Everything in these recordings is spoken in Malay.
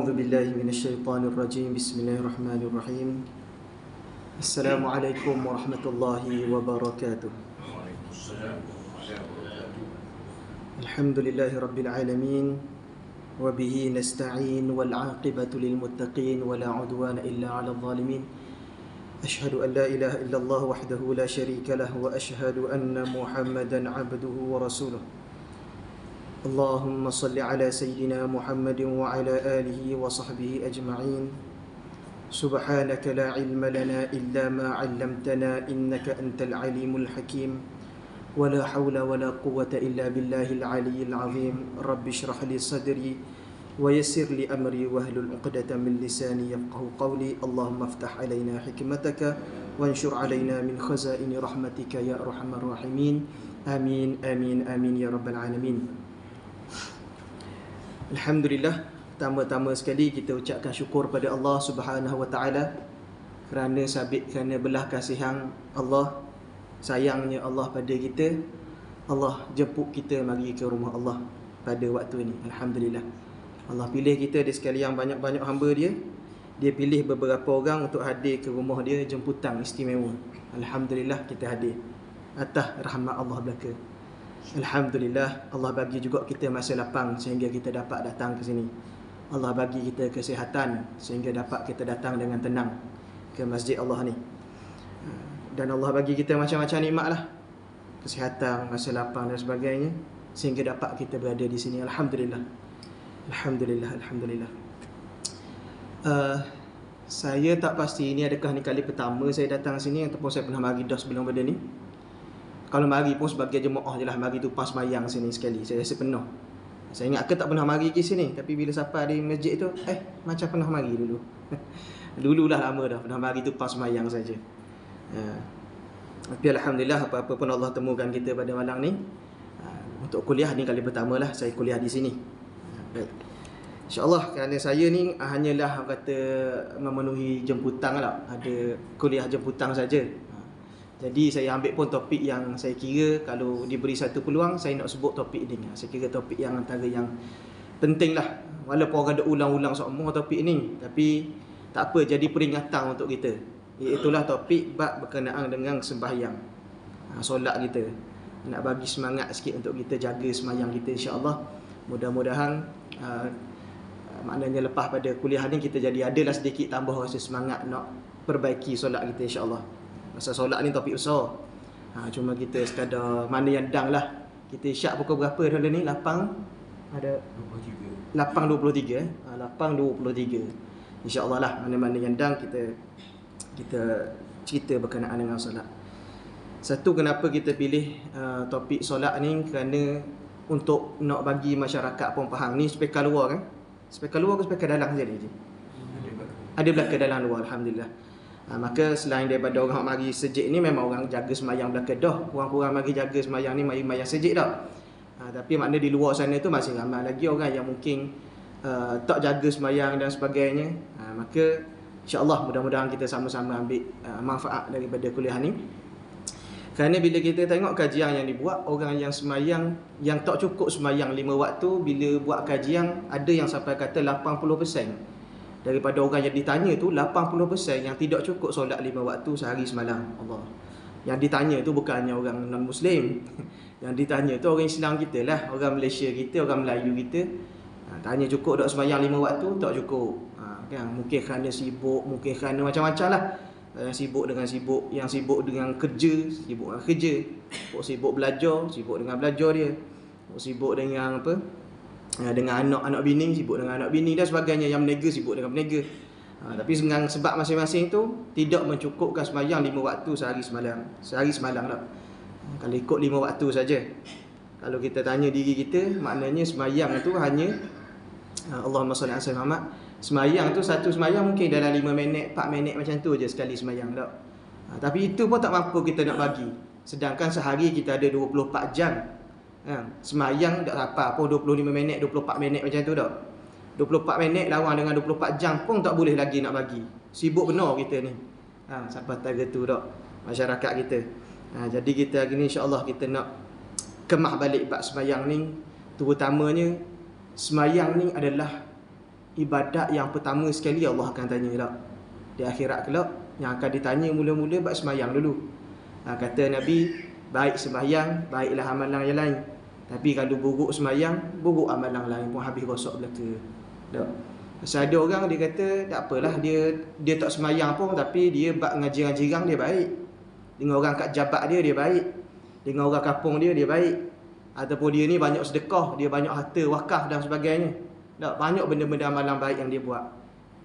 أعوذ بالله من الشيطان الرجيم. بسم الله الرحمن الرحيم. السلام عليكم ورحمة الله وبركاته. الحمد لله رب العالمين وبه نستعين والعاقبة للمتقين ولا عدوان إلا على الظالمين. أشهد أن لا إله إلا الله وحده لا شريك له وأشهد أن محمدا عبده ورسوله. اللهم صل على سيدنا محمد وعلى آله وصحبه أجمعين. سبحانك لا علم لنا إلا ما علمتنا إنك أنت العليم الحكيم. ولا حول ولا قوة إلا بالله العلي العظيم. رب اشرح لي صدري ويسر لي أمري واحلل عقدة من لساني يفقهوا قولي. اللهم افتح علينا حكمتك وانشر علينا من خزائن رحمتك يا أرحم الراحمين. آمين آمين آمين يا رب العالمين. Alhamdulillah, pertama-tama sekali kita ucapkan syukur pada Allah Subhanahu Wa Taala kerana sabit, kerana belah kasihan Allah, sayangnya Allah pada kita. Allah jemput kita mari ke rumah Allah pada waktu ini. Alhamdulillah, Allah pilih kita di sekalian banyak-banyak hamba dia. Dia pilih beberapa orang untuk hadir ke rumah dia, jemputan istimewa. Alhamdulillah, kita hadir atas rahmat Allah belaka. Alhamdulillah, Allah bagi juga kita masa lapang sehingga kita dapat datang ke sini. Allah bagi kita kesihatan sehingga dapat kita datang dengan tenang ke masjid Allah ni. Dan Allah bagi kita macam-macam nikmat lah, kesihatan, masa lapang dan sebagainya, sehingga dapat kita berada di sini. Alhamdulillah. Alhamdulillah, Alhamdulillah. Saya tak pasti ini adakah ni kali pertama saya datang sini ataupun saya pernah mari dah sebelum pada ni. Kalau mari pun sebagai jemaah je lah, mari tu pas mayang sini sekali. Saya rasa penuh. Saya ingat tak pernah mari ke sini, tapi bila sampai di masjid tu, macam pernah mari dulu. Dululah lama dah pernah mari tu pas mayang saja. Tapi Alhamdulillah, apa-apa pun Allah temukan kita pada malam ni. Untuk kuliah ni kali pertama lah saya kuliah di sini. Baik, InsyaAllah kerana saya ni hanyalah kata memenuhi jemputan lah. Ada kuliah jemputan saja. Jadi saya ambil pun topik yang saya kira kalau diberi satu peluang, saya nak sebut topik ni. Saya kira topik yang antara yang penting lah. Walaupun orang ada ulang-ulang semua topik ni, tapi tak apa, jadi peringatan untuk kita. Iaitulah topik bab berkenaan dengan sembahyang, solat kita. Nak bagi semangat sikit untuk kita jaga sembahyang kita, insyaAllah. Mudah-mudahan maknanya lepas pada kuliah ni kita jadi adalah sedikit tambah rasa semangat nak perbaiki solat kita, insyaAllah. Pasal solat ni topik besar. Cuma kita sekadar mana yang dang lah. Kita isyak pukul berapa dah ni? 8 ada 8.23 8.23. InsyaAllah lah, mana-mana yang dang kita cerita berkenaan dengan solat. Satu, kenapa kita pilih topik solat ni, kerana untuk nak bagi masyarakat pun faham. Ni spekal luar kan? Spekal luar ke spekal dalam saja ni? Ada belakang dalam luar, Alhamdulillah. Maka selain daripada orang mari sejik ni, memang orang jaga semayang belaka dah. Kurang-kurang mari jaga semayang ni, mari mayang sejik dah. Tapi makna di luar sana tu masih ramai lagi orang yang mungkin tak jaga semayang dan sebagainya. Maka insyaAllah mudah-mudahan kita sama-sama ambil manfaat daripada kuliah ni. Kerana bila kita tengok kajian yang dibuat, orang yang semayang, yang tak cukup semayang 5 waktu, bila buat kajian, ada yang sampai kata 80% daripada orang yang ditanya tu, 80% yang tidak cukup solat 5 waktu sehari semalam. Allah. Yang ditanya tu bukannya orang non-Muslim. Yang ditanya tu orang Islam kita lah, orang Malaysia kita, orang Melayu kita. Tanya cukup tak semayang 5 waktu? Tak cukup. Kan? Mungkin kerana sibuk, mungkin kerana macam-macam lah. Yang sibuk dengan kerja, sibuk dengan kerja. Sibuk belajar, sibuk dengan belajar dia. Sibuk dengan apa? Dengan anak-anak bini, sibuk dengan anak bini dan sebagainya. Yang berniaga, sibuk dengan berniaga. Tapi dengan sebab masing-masing tu tidak mencukupkan sembahyang 5 waktu sehari semalam lah. Kalau ikut 5 waktu saja, kalau kita tanya diri kita, maknanya sembahyang tu hanya Allahumma salli ala Muhammad, sembahyang tu satu sembahyang mungkin dalam 5 minit, 4 minit macam tu je sekali sembahyang tak. Tapi itu pun tak mampu kita nak bagi. Sedangkan sehari kita ada 24 jam. Semayang tak apa pun 25 minit, 24 minit macam tu tak. 24 minit lawan dengan 24 jam pun tak boleh lagi nak bagi. Sibuk benar kita ni. Sampai tara tu tak masyarakat kita. Jadi kita hari ni insya-Allah kita nak kemah balik bab semayang ni. Terutamanya semayang ni adalah ibadat yang pertama sekali Allah akan tanya kelak. Di akhirat kelak, yang akan ditanya mula-mula buat sembahyang dulu. Kata Nabi, baik sembahyang, baiklah amalan yang lain. Tapi kalau buruk sembahyang, buruk amalan lain pun habis rosak belaka. Tak. Pasal ada orang dia kata, tak apalah, dia tak sembahyang pun, tapi dia bab ngaji-ngaji orang dia baik. Dengan orang kat jabat dia baik. Dengan orang kampung dia baik. Ataupun dia ni banyak sedekah, dia banyak harta, wakaf dan sebagainya. Tak, banyak benda-benda amalan baik yang dia buat.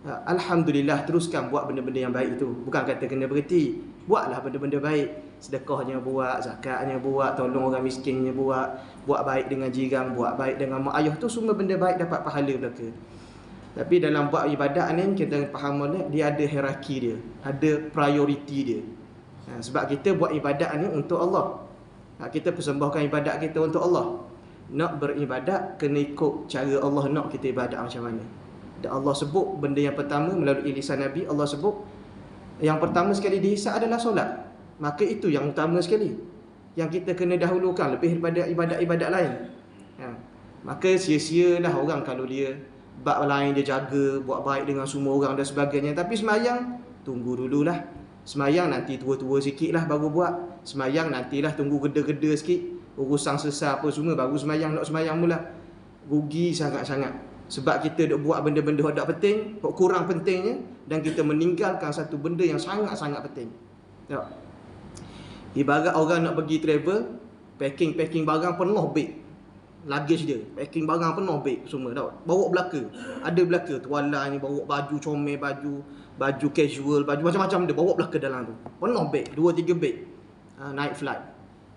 Alhamdulillah, teruskan buat benda-benda yang baik itu. Bukan kata kena berhenti. Buatlah benda-benda baik. Sedekahnya buat, zakatnya buat, tolong orang miskinnya buat baik dengan jiran, buat baik dengan mak ayah, tu semua benda baik dapat pahala belaka. Tapi dalam buat ibadat ni kita faham dia ada hierarki dia, ada prioriti dia. Sebab kita buat ibadat ni untuk Allah. Kita persembahkan ibadat kita untuk Allah. Nak beribadat kena ikut cara Allah nak kita ibadat macam mana. Dan Allah sebut benda yang pertama melalui lisan Nabi, Allah sebut yang pertama sekali dihisab adalah solat. Maka itu yang utama sekali, yang kita kena dahulukan lebih daripada ibadat-ibadat lain. Maka sia-sialah orang kalau dia bab lain dia jaga, buat baik dengan semua orang dan sebagainya, tapi sembahyang tunggu dululah. Sembahyang nanti tua-tua sikit lah baru buat. Sembahyang nantilah tunggu geda-geda sikit, urusan sesat apa semua baru sembahyang, nak sembahyang mula. Rugi sangat-sangat. Sebab kita duk buat benda-benda yang tak penting, kurang pentingnya, dan kita meninggalkan satu benda yang sangat-sangat penting. Tak? Ibarat orang nak pergi travel, packing barang penuh beg. Luggage dia, packing barang penuh beg semua, tak? Bawa belaka. Ada belaka, tuala ni bawa baju comel, baju casual, baju macam-macam dia bawa belaka dalam tu. Penuh beg, 2-3 beg. Naik flight.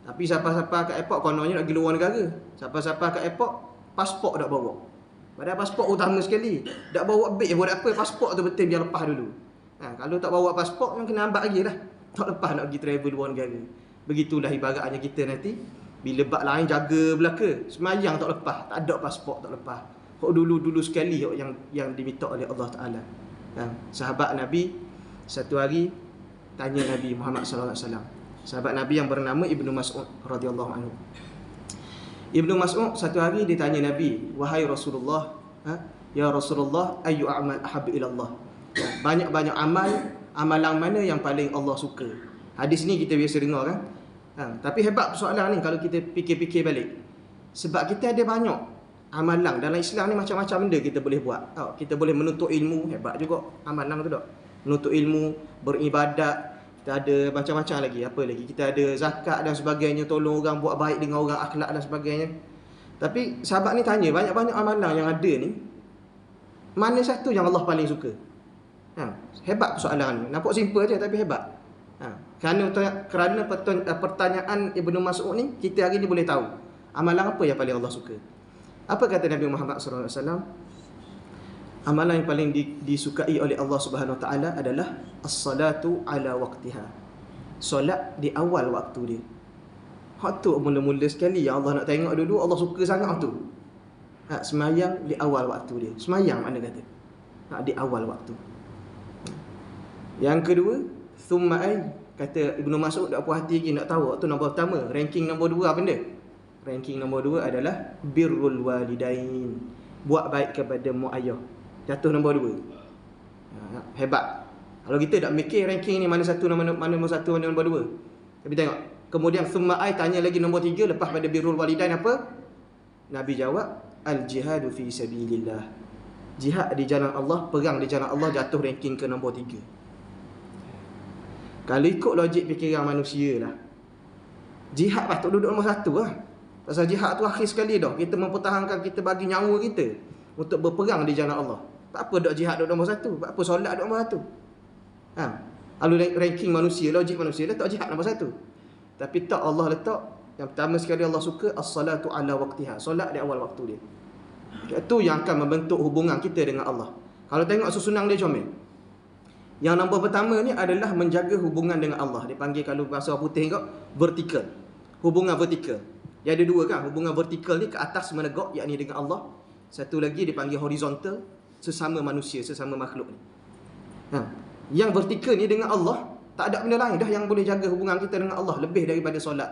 Tapi siapa-siapa kat airport kononnya nak pergi luar negara. Siapa-siapa kat airport pasport tak bawa. Padahal pasport utama sekali. Tak bawa beg buat apa? Pasport tu betul biar lepas dulu. Kalau tak bawa pasport yang kena ambil lagi lah. Tak lepas nak pergi travel luar negara. Begitulah ibaratnya kita nanti. Bila bab lain jaga belaka, semayang tak lepas, tak ada pasport tak lepas. Kok dulu-dulu sekali yang diminta oleh Allah Taala. Sahabat Nabi satu hari tanya Nabi Muhammad sallallahu alaihi wasallam. Sahabat Nabi yang bernama Ibnu Mas'ud radhiyallahu anhu. Ibnu Mas'ud satu hari ditanya Nabi, "Wahai Rasulullah, ya Rasulullah, ayu a'mal ahabbu ila Allah?" Banyak-banyak amalan mana yang paling Allah suka? Hadis ni kita biasa dengar kan? Tapi hebat soalan ni kalau kita fikir-fikir balik. Sebab kita ada banyak amalan dalam Islam ni, macam-macam benda kita boleh buat. Kita boleh menuntut ilmu, hebat juga amalan tu tak? Menuntut ilmu, beribadat, kita ada macam-macam lagi. Apa lagi? Kita ada zakat dan sebagainya, tolong orang, buat baik dengan orang, akhlak dan sebagainya. Tapi sahabat ni tanya, banyak-banyak amalan yang ada ni, mana satu yang Allah paling suka? Hebat soalan ni. Nampak simple je tapi hebat. Kerana pertanyaan Ibnu Mas'ud ni, kita hari ni boleh tahu amalan apa yang paling Allah suka. Apa kata Nabi Muhammad sallallahu alaihi wasallam? Amalan yang paling disukai oleh Allah Subhanahu Wa Taala adalah as-salatu ala waqtiha. Solat di awal waktu dia. Hak tu mula-mula sekali yang Allah nak tengok dulu, Allah suka sangat tu. Semayang di awal waktu dia. Semayang mana kata? Di awal waktu. Yang kedua, thumma ay, kata Ibnu Mas'ud tak puas hati lagi nak tahu waktu nombor pertama, ranking nombor 2 apa benda? Ranking nombor 2 adalah birrul walidain. Buat baik kepada mak ayah. Jatuh nombor 2. Hebat. Kalau kita tak mikir ranking ni mana nombor 1, mana nombor 2. Tapi tengok, kemudian thumma ay tanya lagi nombor 3 lepas pada birrul walidain apa? Nabi jawab, al-jihadu fi sabilillah. Jihad di jalan Allah, perang di jalan Allah, jatuh ranking ke nombor 3. Kalau ikut logik fikiran manusia lah, jihad patut duduk nombor 1 lah. Pasal jihad tu akhir sekali dah. Kita mempertahankan, kita bagi nyawa kita untuk berperang di jalan Allah. Tak apa dok jihad duduk nombor 1. Tak apa solat duduk nombor 1. Kalau ranking manusia, logik manusia letak jihad nombor 1. Tapi tak, Allah letak yang pertama sekali Allah suka as-salatu ala waqtiha. Solat di awal waktu dia. Itu yang akan membentuk hubungan kita dengan Allah. Kalau tengok susunan dia comel. Yang nombor pertama ni adalah menjaga hubungan dengan Allah. Dia panggil kalau bahasa putih kau vertikal. Hubungan vertikal. Dia ada dua kan? Hubungan vertikal ni ke atas menegak, yakni dengan Allah. Satu lagi dipanggil horizontal, sesama manusia, sesama makhluk ni. Yang vertikal ni dengan Allah, tak ada benda lain dah yang boleh jaga hubungan kita dengan Allah lebih daripada solat.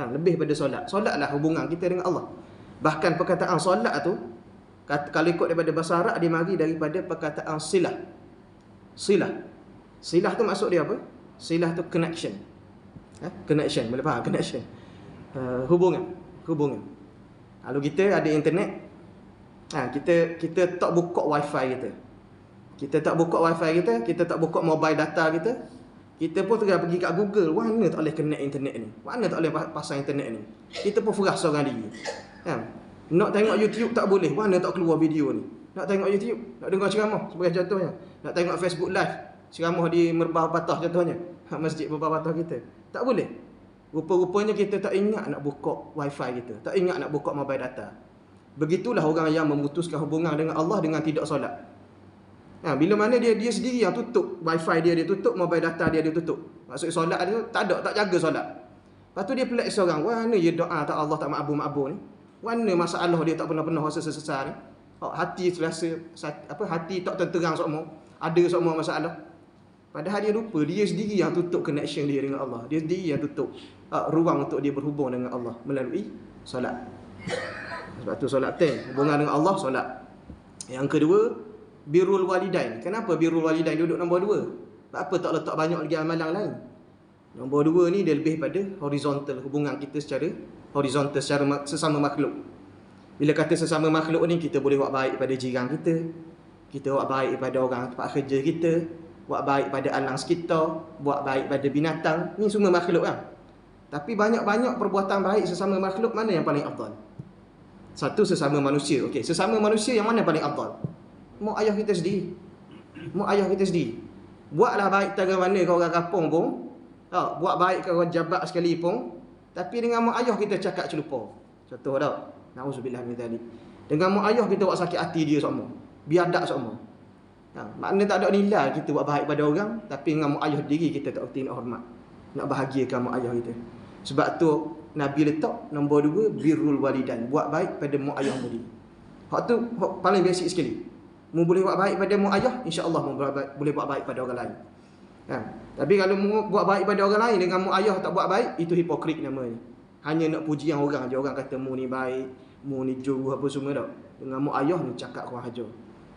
Lebih daripada solat. Solatlah hubungan kita dengan Allah. Bahkan perkataan solat tu Kalau ikut daripada bahasa Arab, dia mari daripada perkataan silah. Silah tu maksud dia apa? Silah tu connection. Connection, boleh faham? Connection. Hubungan. Kalau kita ada internet, kita tak buka wifi kita. Kita tak buka mobile data kita. Kita pun tengah pergi kat Google, mana tak boleh connect internet ni? Mana tak boleh pasang internet ni? Kita pun frust seorang diri. Nak tengok YouTube tak boleh, mana tak keluar video ni? Nak tengok YouTube, nak dengar ceramah sebagai contohnya. Nak tengok Facebook live, ceramah di Merbah Patah contohnya. Masjid Merbah Patah kita. Tak boleh. Rupa-rupanya kita tak ingat nak buka wifi kita. Tak ingat nak buka mobile data. Begitulah orang yang memutuskan hubungan dengan Allah dengan tidak solat. Bila mana dia sendiri yang tutup wifi dia tutup, mobile data dia tutup. Maksud solat dia tak jaga solat. Lepas tu dia pelik seorang, mana ya doa tak Allah tak mabur ni? Mana masalah dia tak pernah rasa sesesar ni? Hati terasa hati tak terang semua. Ada semua masalah. Padahal dia lupa dia sendiri yang tutup connection dia dengan Allah. Dia sendiri yang tutup ruang untuk dia berhubung dengan Allah melalui solat. Sebab tu solat hubungan dengan Allah, solat. Yang kedua, birrul walidain. Kenapa birrul walidain duduk nombor 2? Apa tak letak banyak lagi amalan lain? Nombor 2 ni dia lebih pada horizontal, hubungan kita secara horizontal, secara sesama makhluk. Bila kata sesama makhluk ni, kita boleh buat baik pada jiran kita buat baik pada orang tempat kerja kita, buat baik pada alam sekitar, buat baik pada binatang. Ni semua makhluk kan. Tapi banyak-banyak perbuatan baik sesama makhluk, mana yang paling afdal? Satu, sesama manusia. Okey, sesama manusia yang mana paling afdal? Mak ayah kita sendiri. Buatlah baik tengah mana kau orang kampung pun, buat baik kau orang jabat sekali pun, tapi dengan mak ayah kita cakap celupa. Contoh tak? Nauzubillah min dzalik. Dengan mak ayah kita buat sakit hati dia semua. Biadab semua. Makna tak ada nilai kita buat baik pada orang, tapi dengan mak ayah sendiri kita tak erti nak hormat, nak bahagiakan mak ayah kita. Sebab tu Nabi letak nombor 2, birrul walidain, buat baik pada mak ayah sendiri. Hak tu paling basic sekali. Mu boleh buat baik pada mak ayah, insya-Allah mu boleh buat baik pada orang lain. Tapi kalau mu buat baik pada orang lain dengan mak ayah tak buat baik, itu hipokrit namanya. Hanya nak puji yang orang je, orang kata mu ni baik, mu ni juru apa semua tak. Dengan mak ayah ni cakap kurang ajar.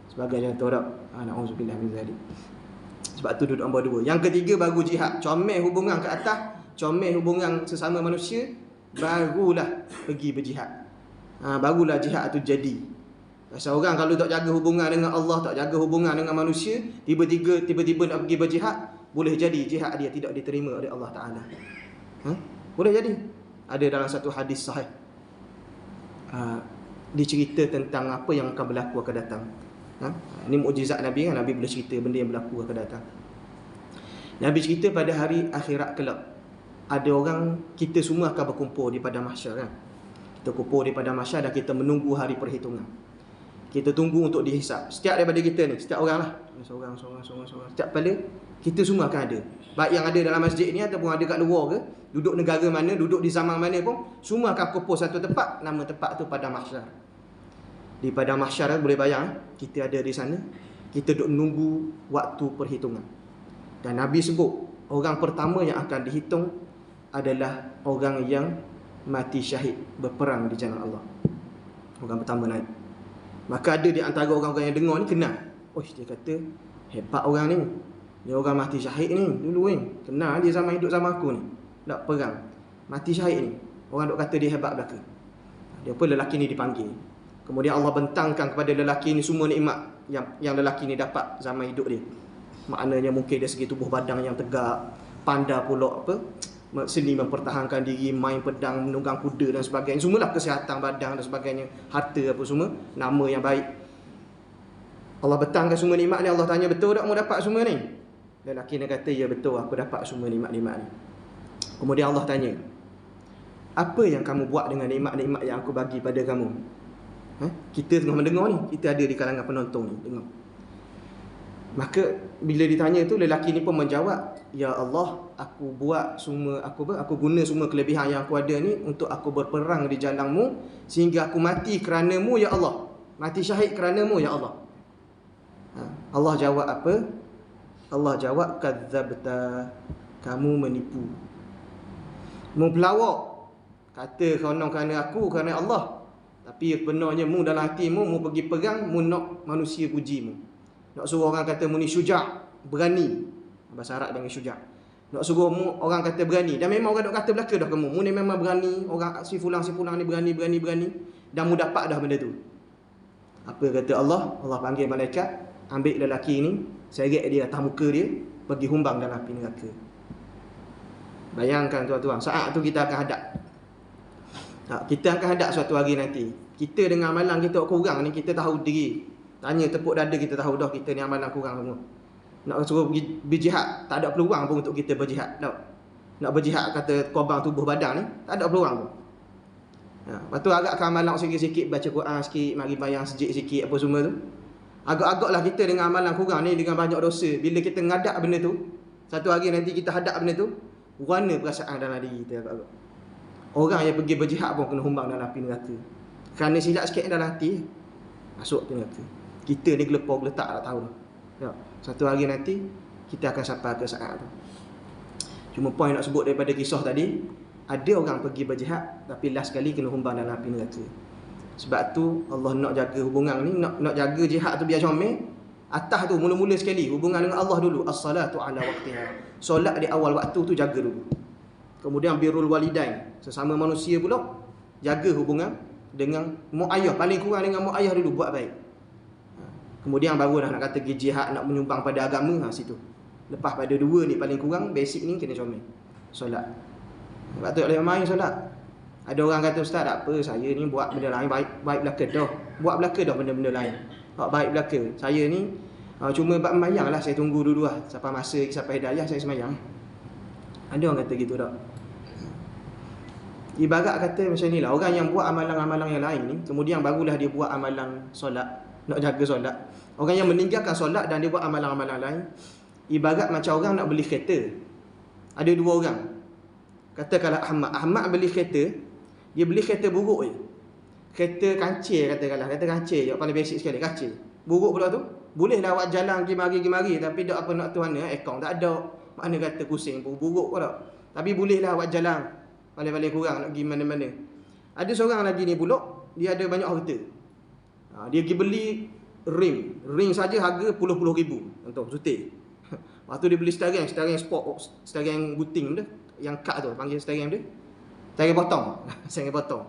Sebagai contoh tak. Nauzubillah min zalik. Sebab tu duduk nombor 2. Yang ketiga baru jihad. Comel hubungan ke atas, comel hubungan sesama manusia, barulah pergi berjihad. Barulah jihad tu jadi. Pasal orang kalau tak jaga hubungan dengan Allah, tak jaga hubungan dengan manusia, tiba-tiba nak pergi berjihad, boleh jadi jihad dia tidak diterima oleh Allah Ta'ala. Boleh jadi. Ada dalam satu hadis sahih, dicerita tentang apa yang akan berlaku akan datang. Ini mukjizat Nabi kan, Nabi boleh cerita benda yang berlaku akan datang. Nabi cerita pada hari akhirat kelak, ada orang, kita semua akan berkumpul di padang mahsyar kan. Kita kumpul di padang mahsyar dan kita menunggu hari perhitungan. Kita tunggu untuk dihisap. Setiap daripada kita ni, setiap orang lah, seorang. Setiap kali kita semua akan ada. Baik yang ada dalam masjid ni ataupun ada kat luar ke, duduk negara mana, duduk di zaman mana pun, semua akan kumpul satu tempat. Nama tempat tu padang mahsyar. Di padang mahsyar boleh bayang, kita ada di sana, kita duduk menunggu waktu perhitungan. Dan Nabi sebut, orang pertama yang akan dihitung adalah orang yang mati syahid berperang di jalan Allah. Orang pertama naik. Maka ada di antara orang-orang yang dengar ni kenal. Dia kata, hebat orang ni. Dia orang mati syahid ni dulu ni. Kenal dia zaman hidup zaman aku ni. Tak perang. Mati syahid ni. Orang duk kata dia hebat belaka. Dia pun lelaki ni dipanggil. Kemudian Allah bentangkan kepada lelaki ni semua nikmat yang lelaki ni dapat zaman hidup dia. Maknanya mungkin dari segi tubuh badan yang tegak, pandai pula seni mempertahankan diri, main pedang, menunggang kuda dan sebagainya. Semualah kesihatan badan dan sebagainya, harta apa semua, nama yang baik. Allah betangkan semua nikmat ni. Allah tanya, betul tak mu dapat semua ni? Lelaki ni kata, ya betul, aku dapat semua nikmat-nikmat ni. Kemudian Allah tanya, apa yang kamu buat dengan nikmat-nikmat yang aku bagi pada kamu? Kita tengah mendengar ni, kita ada di kalangan penonton ni, dengar. Maka bila ditanya tu, lelaki ni pun menjawab, ya Allah, aku buat semua, aku guna semua kelebihan yang aku ada ni untuk aku berperang di jalan-Mu sehingga aku mati kerana-Mu ya Allah. Mati syahid kerana-Mu ya Allah. Allah jawab apa? Allah jawab, kadzabta, kamu menipu. Mu pelawak. Kata konon kerana aku, kerana Allah. Tapi benarnya mu dalam hatimu, mu pergi perang, mu nak manusia puji mu. Nak suruh orang kata mu ni syuja', berani. Bahasa Arab panggil syuja'. Nak suruh mu orang kata berani. Dan memang orang nak kata belaka dah kamu. Mu ni memang berani. Orang si fulang ni berani. Dan mu dapat dah benda tu. Apa kata Allah? Allah panggil malaikat, ambil lelaki ni, seret dia atas muka dia, pergi humbang dalam api neraka. Bayangkan tuan-tuan, saat tu kita akan hadap. Kita akan hadap suatu hari nanti. Kita dengan amalan kita kurang ni, kita tahu diri. Tanya tepuk dada, kita tahu dah kita ni amalan kurang semua. Nak suruh pergi berjihad, tak ada peluang pun untuk kita berjihad. Nak berjihad kata korban tubuh badan ni, tak ada peluang pun. Lepas tu agakkan amalan sikit-sikit, baca Quran sikit, mari bayang sejik sikit, apa semua tu. Agak-agaklah kita dengan amalan kurang ni, dengan banyak dosa. Bila kita ngadap benda tu, satu hari nanti kita hadap benda tu, warna perasaan dalam diri kita agak-agak. Orang yang pergi berjihad pun kena humbang dalam api neraka. Kerana silap sikit dalam hati, masuk ke neraka. Kita ni gelepar geletak tak tahu dah. Ya. Satu hari nanti kita akan sampai ke saat tu. Cuma poin nak sebut daripada kisah tadi, ada orang pergi berjihad tapi last sekali kena humbang dalam api neraka. Sebab tu Allah nak jaga hubungan ni, nak jaga jihad tu biar comel. Atas tu mula-mula sekali hubungan dengan Allah dulu, as-salatu ala waqtiha. Solat di awal waktu tu jaga dulu. Kemudian birrul walidain, sesama manusia pula jaga hubungan dengan mak ayah, paling kurang dengan mak ayah dulu buat baik. Kemudian barulah nak kata pergi jihad, nak menyumbang pada agama, situ. Lepas pada dua ni paling kurang basic ni kena comel. Solat. Sebab tu tak boleh main solat. Ada orang kata, ustaz tak apa, saya ni buat benda lain baik belaka dah. Buat belaka dah benda-benda lain. Tak baik belaka. Saya ni cuma buat sembahyang lah, saya tunggu dulu lah. Sampai masa, sampai hidayah saya sembahyang. Ada orang kata gitu tak? Ibarat kata macam ni lah, orang yang buat amalan-amalan yang lain ni, kemudian barulah dia buat amalan solat, nak jaga solat. Orang yang meninggalkan solat dan dia buat amalan-amalan lain, ibarat macam orang nak beli kereta. Ada dua orang. Katakanlah Ahmad beli kereta, dia beli kereta buruk je. Kereta kancil katakanlah, kereta kancil je, paling basic sekali, kancil. Buruk pula tu, bolehlah awak jalan pergi mari, tapi tak apa nak tu mana, akaun tak ada. Mana kata pusing pun, buruk pun tak. Tapi bolehlah awak jalan, paling-paling kurang nak pergi mana-mana. Ada seorang lagi ni pula, dia ada banyak harta. Dia pergi beli ring saja harga puluh-puluh ribu, contoh sutik. Lepas tu dia beli steering sport, steering guting tu, yang kad tu, panggil steering dia, steering potong. Steering potong.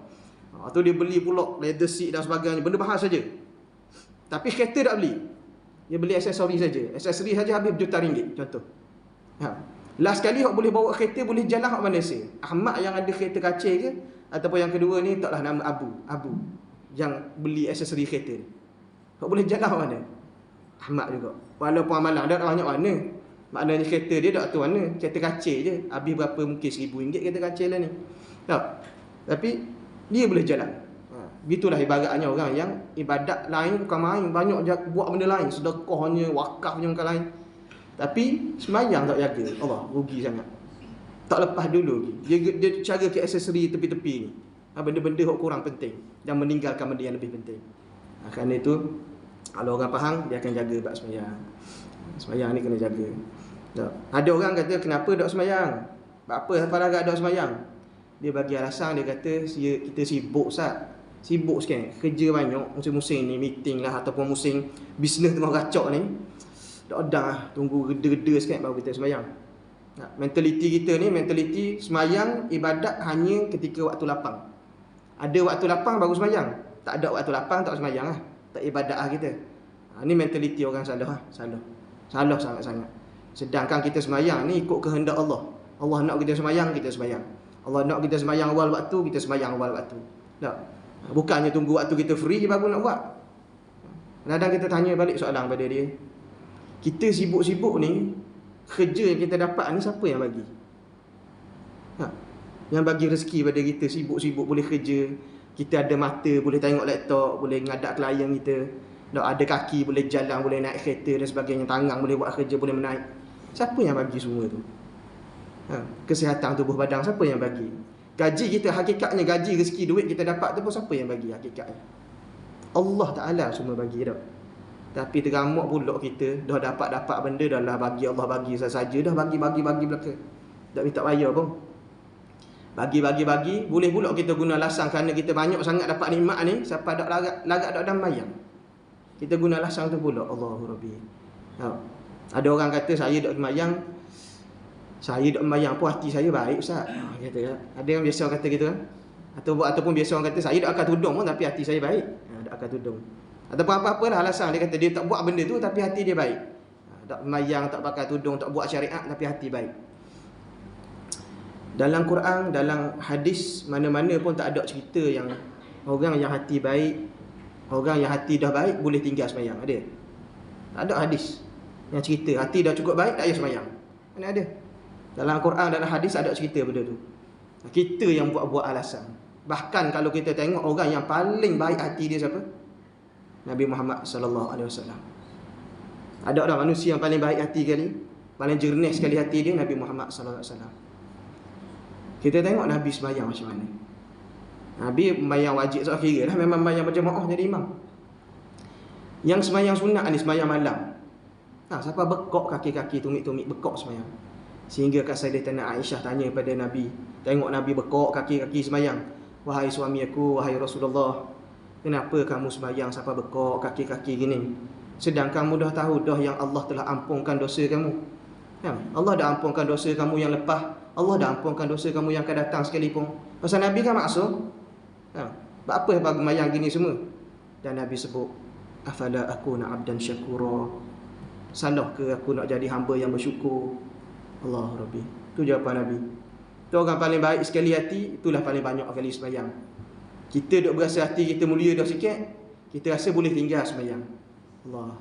Lepas tu dia beli pula leather seat dan sebagainya, benda mahal saja. Tapi kereta tak beli. Dia beli aksesori saja. Aksesori saja habis berjuta ringgit, contoh. Last sekali hok boleh bawa kereta, boleh jalan hok mana sih? Ahmad yang ada kereta kacil ke, ataupun yang kedua ni taklah nama Abu yang beli aksesori kereta ni. Hok boleh jalan hok mana? Ahmad juga. Walaupun amalan dia tak banyak mana. Maknanya kereta dia tak tu mana, kereta kacil je. Habis berapa mungkin RM1,000 kereta kacil lah ni. Tak. Tapi dia boleh jalan. Begitulah ibaratnya orang yang ibadat lain bukan main, banyak buat benda lain, sedekahnya, wakafnya bukan lain. Tapi sembahyang tak jaga, Allah rugi sangat. Tak lepas dulu lagi. Dia cara ke aksesori tepi-tepi ni. Benda-benda yang kurang penting dan meninggalkan benda yang lebih penting. Kerana itu, kalau orang faham, dia akan jaga bab sembahyang. Sembahyang ni kena jaga. Tak. Ada orang kata, kenapa tak sembahyang? Apa sampai agak tak sembahyang? Dia bagi alasan, dia kata kita sibuk sat. Sibuk sekarang, kerja banyak, musim-musim ni meeting lah ataupun musim bisnes tengah racak ni. Tak ada, tunggu reda-reda sikit baru kita sembahyang. Mentaliti kita ni, mentaliti sembahyang ibadat hanya ketika waktu lapang. Ada waktu lapang baru sembahyang. Tak ada waktu lapang tak sembahyang lah. Tak ibadat lah kita. Ni mentaliti orang salah lah. Salah sangat-sangat. Sedangkan kita sembahyang ni ikut kehendak Allah. Allah nak kita sembahyang, kita sembahyang. Allah nak kita sembahyang awal waktu, kita sembahyang awal waktu. Tak. Bukannya tunggu waktu kita free baru nak buat. Kadang-kadang kita tanya balik soalan pada dia. Kita sibuk-sibuk ni, kerja yang kita dapat ni siapa yang bagi? Yang bagi rezeki pada kita, sibuk-sibuk boleh kerja, kita ada mata, boleh tengok laptop, boleh ngadak klien kita, ada kaki, boleh jalan, boleh naik kereta dan sebagainya, tangan boleh buat kerja, boleh menaik. Siapa yang bagi semua tu? Kesihatan tubuh badan, siapa yang bagi? Gaji kita, hakikatnya gaji, rezeki, duit kita dapat tu pun siapa yang bagi hakikatnya? Allah Ta'ala semua bagi dah. Tapi teramak pula kita, dah dapat benda, dah lah bagi Allah bagi saja, dah bagi belaka. Tak minta bayar pun. Bagi, boleh pula kita guna alasan kerana kita banyak sangat dapat nikmat ni, siapa dak lagat dak mayang. Kita guna alasan tu pula, Allahu Rabbi. Ada orang kata saya dak mayang pun hati saya baik Ustaz. Kata ya. Ada yang biasa kata gitu kan. Ataupun biasa orang kata saya dak akan tudung pun tapi hati saya baik. Dak akan tudung. Ataupun apa-apalah alasan dia kata dia tak buat benda tu tapi hati dia baik. Tak mayang, tak pakai tudung, tak buat syariat tapi hati baik. Dalam Quran, dalam hadis, mana-mana pun tak ada cerita yang orang yang hati baik, orang yang hati dah baik boleh tinggal sembahyang. Ada? Tak ada hadis yang cerita hati dah cukup baik tak payah sembahyang. Mana ada? Dalam Quran, dalam hadis ada cerita benda tu. Kita yang buat-buat alasan. Bahkan kalau kita tengok orang yang paling baik hati dia siapa? Nabi Muhammad sallallahu alaihi wasallam. Ada orang manusia yang paling baik hati kali, paling jernih sekali hati dia, Nabi Muhammad sallallahu alaihi wasallam. Kita tengok Nabi sembahyang macam mana. Nabi sembahyang wajib tak kira lah, memang sembahyang berjemaah jadi imam. Yang sembahyang sunat ni sembahyang malam. Siapa bekok kaki-kaki, tumit-tumit bekok sembahyang. Sehingga kan Sayyidatina Aisyah tanya pada Nabi, tengok Nabi bekok kaki-kaki sembahyang. Wahai suami aku, wahai Rasulullah, kenapa kamu sembahyang sampai bekok kaki-kaki gini? Sedangkan kamu dah tahu dah yang Allah telah ampunkan dosa kamu. Allah dah ampunkan dosa kamu yang lepas, Allah dah ampunkan dosa kamu yang akan datang sekalipun. Pasal Nabi kan maksum. Apa bagi mayang gini semua? Dan Nabi sebut, afala akuna abdan syakura. Salah ke aku nak jadi hamba yang bersyukur? Allah Rabbi. Itu jawapan Nabi. Itu orang paling baik sekali hati, itulah paling banyak kali sembahyang. Kita duk berasa hati kita mulia dah sikit, kita rasa boleh tinggal sembahyang. Allah,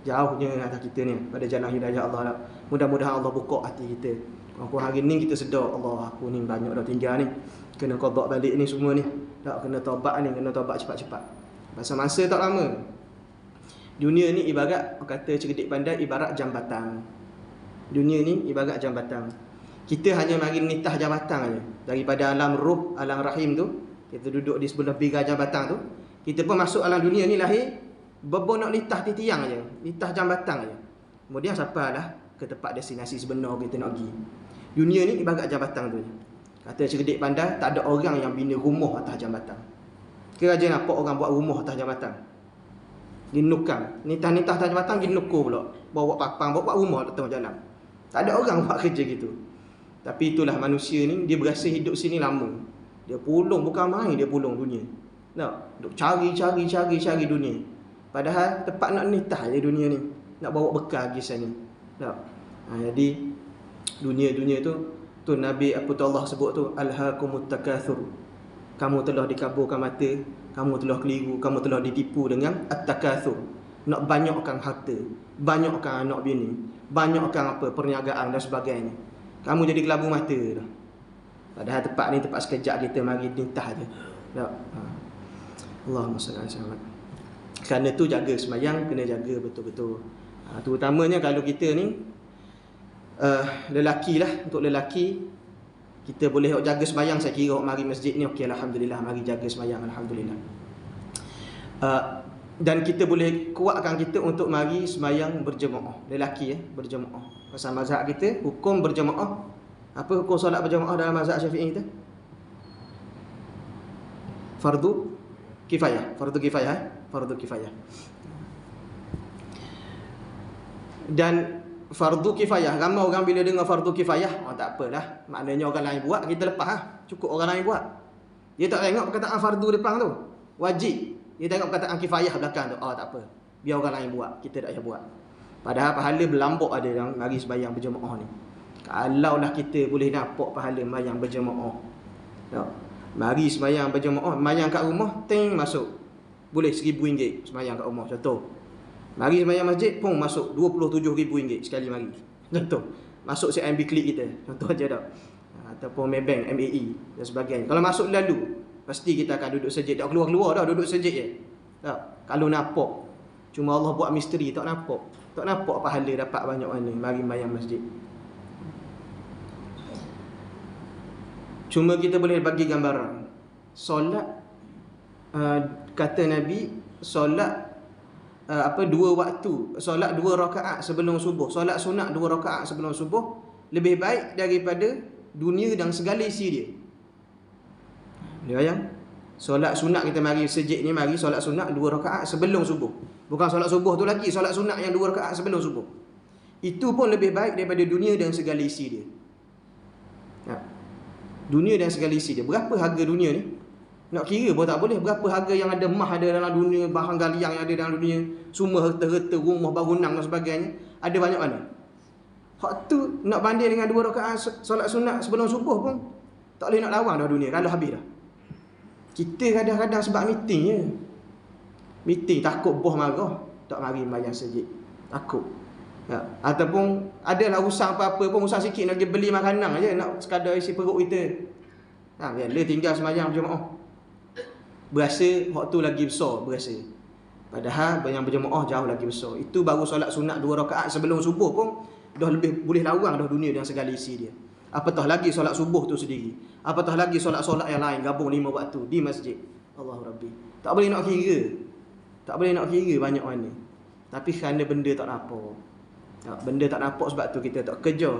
jauhnya atas kita ni pada jalan hidayah Allah. Mudah-mudahan Allah buka hati kita. Kalau hari ni kita sedar, Allah aku ni banyak dah tinggal ni, kena qada balik ni semua ni. Tak kena taubat ni, kena taubat cepat-cepat. Masa-masa tak lama. Dunia ni ibarat, kata cerdik pandai, ibarat jambatan. Dunia ni ibarat jambatan. Kita hanya mari nitah jambatan aja. Daripada alam ruh, alam rahim tu, kita duduk di sebelah bingkai jambatan tu, kita pun masuk alam dunia ni lahir, bebo nak nitah tiang aja, nitah jambatan aja. Kemudian sampailah ke tempat destinasi sebenar kita nak pergi. Dunia ni ibarat jambatan tu. Kata cerdik pandai, tak ada orang yang bina rumah atas jambatan. Kira aja nampak orang buat rumah atas jambatan. Ginukang, nitah-nitah atas jambatan ginukur pula. Bawa papang, bawa rumah atas jalan. Tak ada orang buat kerja gitu. Tapi itulah manusia ni, dia berasa hidup sini lama. Dia pulung, bukan main dia pulung dunia. Nak duk cari dunia. Padahal tempat nak nitah je dunia ni. Nak bawa bekal pergi sana. Jadi dunia tu Nabi Allah sebut tu, alhaakumut takatsur. Kamu telah dikaburkan mata, kamu telah keliru, kamu telah ditipu dengan at-takatsur. Nak banyakkan harta, banyakkan anak bini, banyakkan apa perniagaan dan sebagainya. Kamu jadi kelabu mata dah. Padahal tempat ni tempat sekejap kita mari nitah je. Allahumma salli alaihi wasallam. Kerana tu jaga sembahyang kena jaga betul-betul. Terutamanya kalau kita ni lelaki lah, untuk lelaki kita boleh jaga sembahyang, saya kira mari masjid ni okey, alhamdulillah, mari jaga sembahyang, alhamdulillah. Dan kita boleh kuatkan kita untuk mari sembahyang berjemaah, lelaki berjemaah. Pasal mazhab kita hukum berjemaah. Apa hukum solat berjemaah dalam mazhab Syafi'i kita? Fardu kifayah, fardu kifayah. Dan fardu kifayah, ramai orang bila dengar fardu kifayah, tak apalah, maknanya orang lain buat, kita lepas cukup orang lain buat. Dia tak tengok perkataan fardu depan tu, wajib. Dia tengok perkataan kifayah belakang tu, tak apa, biar orang lain buat, kita tak payah buat. Padahal pahala berlambak ada dalam mari sembahyang berjemaah ni. Kalaulah kita boleh nampak pahala sembahyang berjemaah, mari sembahyang berjemaah, sembahyang kat rumah, masuk boleh RM1,000 sembahyang kat rumah, contoh. Mari sembahyang masjid pun masuk RM27,000 sekali mari. Contoh. Masuk CIMB Klik kita. Contoh aja dah. Ataupun Maybank, MAE dan sebagainya. Kalau masuk lalu, pasti kita akan duduk sejid. Tak keluar-keluar dah, duduk sejid je. Tak. Kalau nampak. Cuma Allah buat misteri, tak nampak. Tak nampak pahala dapat banyak mana mari sembahyang masjid. Cuma kita boleh bagi gambaran. Solat, kata Nabi, solat dua waktu, solat 2 rakaat sebelum subuh, solat sunat 2 rakaat sebelum subuh lebih baik daripada dunia dan segala isi dia. Dia bayang. Solat sunat kita mari sejik ni, mari solat sunat 2 rakaat sebelum subuh. Bukan solat subuh tu lagi, solat sunat yang 2 rakaat sebelum subuh. Itu pun lebih baik daripada dunia dan segala isi dia. Ya. Dunia dan segala isi dia. Berapa harga dunia ni? Nak kira pun tak boleh. Berapa harga yang ada emas ada dalam dunia, bahan galian yang ada dalam dunia, semua harta-harta, rumah, bangunan dan sebagainya. Ada banyak mana? Hak tu nak banding dengan 2 rakaat solat sunat sebelum subuh pun tak boleh nak lawan dah dunia. Kalau habis dah. Kita kadang-kadang sebab meeting je. Meeting takut bos marah, tak mari bayar sejik. Takut. Ya. Ataupun adalah usang apa-apa pun, usang sikit nak pergi beli makanan je, nak sekadar isi perut kita. Ha, biarlah tinggal sembahyang berjemaah. Berasa waktu lagi besar, berasa. Padahal yang berjemaah jauh lagi besar. Itu baru solat sunat 2 rakaat sebelum subuh pun dah lebih boleh lawan dah dunia dengan segala isi dia. Apatah lagi solat subuh tu sendiri. Apatah lagi solat-solat yang lain gabung 5 waktu di masjid. Allahu Rabbi. Tak boleh nak kira. Tak boleh nak kira banyak mana. Tapi kerana benda tak nampak. Benda tak nampak sebab tu kita tak kerja.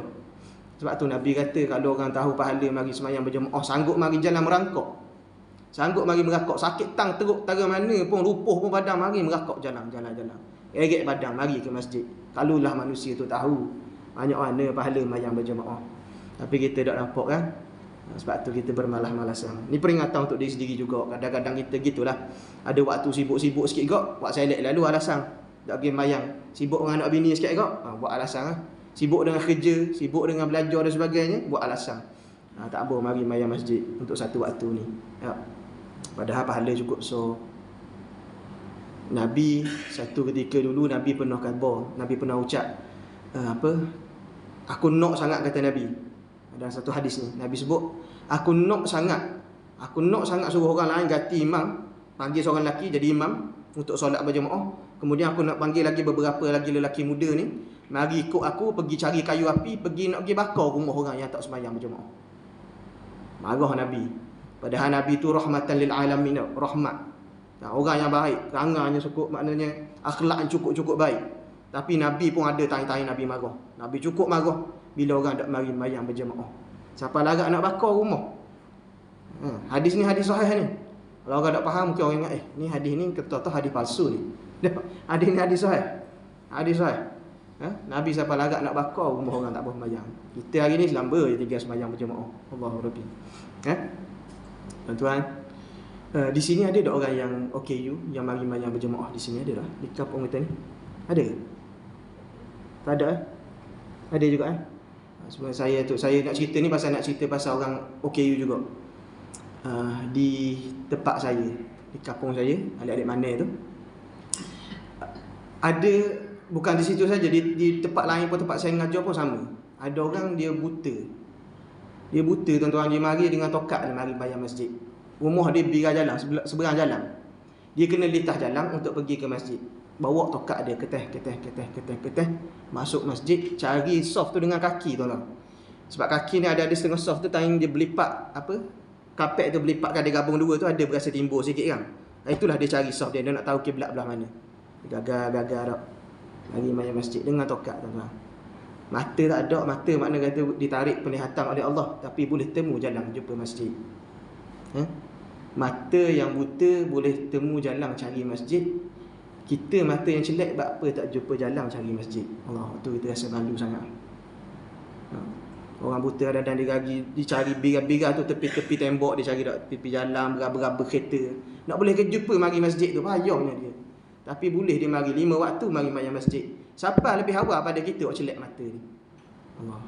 Sebab tu Nabi kata kalau orang tahu pahala mari sembahyang berjemaah, sanggup mari jalan merangkak. Sanggup mari merakak, sakit tang teruk tara mana pun, lupuh pun badan, mari merakak jalan. Erek badan mari ke masjid. Kalulah manusia tu tahu banyak mana pahala sembahyang berjemaah. Tapi kita tak nampak kan? Sebab tu kita bermalas-malasan. Ni peringatan untuk diri sendiri juga. Kadang-kadang kita gitulah. Ada waktu sibuk-sibuk sikit gak, buat silent lalu alasan. Tak pergi sembahyang. Sibuk dengan anak bini sikit gak, buat alasan lah. Sibuk dengan kerja, sibuk dengan belajar dan sebagainya, buat alasan. Tak apa mari sembahyang masjid untuk satu waktu ni. Ya. Padahal pahala cukup. So Nabi satu ketika dulu Nabi pernah khabar, Nabi pernah ucap aku nak sangat, kata Nabi. Dalam satu hadis ni Nabi sebut, aku nak sangat suruh orang lain ganti imam, panggil seorang lelaki jadi imam untuk solat berjemaah. Kemudian aku nak panggil lagi beberapa lagi lelaki muda ni, mari ikut aku pergi cari kayu api, pergi nak pergi bakar rumah orang yang tak sembahyang berjemaah. Marah Nabi. Padahal Nabi tu rahmatan lil alamin, rahmat. Orang yang baik, perangannya cukup, maknanya akhlak cukup baik. Tapi Nabi pun ada time-time Nabi marah. Nabi cukup marah bila orang tak mari sembahyang berjemaah. Siapa larat nak bakar rumah? Hadis ni hadis sahih ni. Kalau orang tak faham mungkin orang ingat ni hadis ni kata-kata hadis palsu ni. Hadis ni hadis sahih. Hadis sahih. Nabi siapa larat nak bakar rumah orang tak bersembahyang. Kita hari ni selamba je tinggal sembahyang berjemaah. Allahu Rabbi. Tuan-tuan, di sini ada tak orang yang OKU yang mari sembahyang berjemaah di sini, ada tak? Di kampung kita ni. Ada ke? Tak ada Ada juga Sebenarnya saya nak cerita ni pasal orang OKU juga. Di tempat saya, di kampung saya, adik-adik mana tu, ada, bukan di situ saja, di tempat lain pun, tempat saya mengajar pun sama. Ada orang dia buta. Dia buta tuan-tuan, dia mari dengan tokat dia mari bayar masjid. Rumah dia birai jalan, seberang jalan. Dia kena litah jalan untuk pergi ke masjid. Bawa tokat dia keteh masuk masjid, cari soft tu dengan kaki tuan-tuan. Sebab kaki ni ada setengah soft tu, time dia berlipat kapet tu berlipatkan, dia gabung dua tu, ada berasa timbul sikit kan. Itulah dia cari soft dia nak tahu kiblat belah mana. Gagal tak. Mari bayar masjid dengan tokat tuan-tuan. Mata tak ada, mata makna kata ditarik penglihatan oleh Allah, tapi boleh temu jalan jumpa masjid. Mata yang buta boleh temu jalan cari masjid. Kita mata yang celak, buat apa tak jumpa jalan cari masjid. Allah, tu kita rasa malu sangat. Orang buta kadang-kadang dicari bira-bira tu tepi-tepi tembok, dia cari dak tepi jalan, beraba-raba kereta. Nak boleh ke jumpa mari masjid tu, payahnya dia. Tapi boleh dia mari 5 waktu mari bayar masjid. Siapa lebih awal pada kita orang celak mata ni? Allah.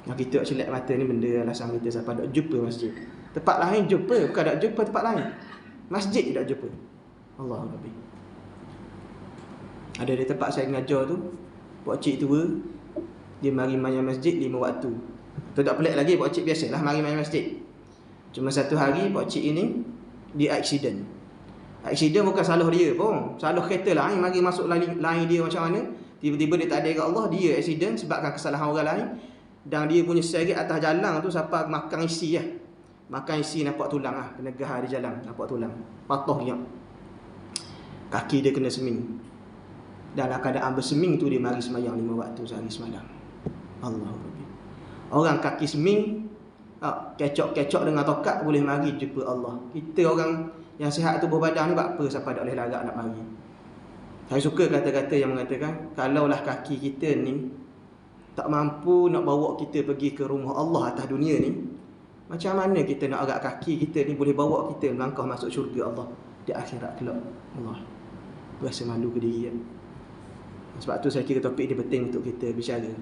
Yang kita orang celak mata ni benda alasan kita siapa tak jumpa masjid. Tempat lain jumpa, bukan tak jumpa tempat lain. Masjid tak jumpa. Allah Rabbi. Ada di tempat saya mengajar tu, pak cik tua, dia mari bayar masjid 5 waktu. Tu tak pelik lagi, pak cik biasalah mari bayar masjid. Cuma satu hari pak cik ini dia accident. Accident bukan salah dia pun, salah kereta lain mari masuk lain dia macam mana. Tiba-tiba dia tak ada kat Allah, dia accident sebabkan kesalahan orang lain. Dan dia punya seret atas jalan tu sampai makan isi lah. Makan isi nampak tulang lah, kena gahar di jalan, nampak tulang. Patah dia. Kaki dia kena seming. Dalam keadaan berseming tu dia mari sembahyang 5 waktu sehari semalam. Allah Rabbi. Orang kaki seming, Kecok-kecok dengan tokat boleh mari jumpa Allah. Kita orang yang sihat tubuh badan ni buat apa sampai tak boleh larat nak mari. Saya suka kata-kata yang mengatakan, kalaulah kaki kita ni tak mampu nak bawa kita pergi ke rumah Allah atas dunia ni, macam mana kita nak agak kaki kita ni boleh bawa kita melangkah masuk syurga Allah di akhirat kelak. Allah rasa malu ke diri kan? Sebab tu saya kira topik ni penting untuk kita bicara,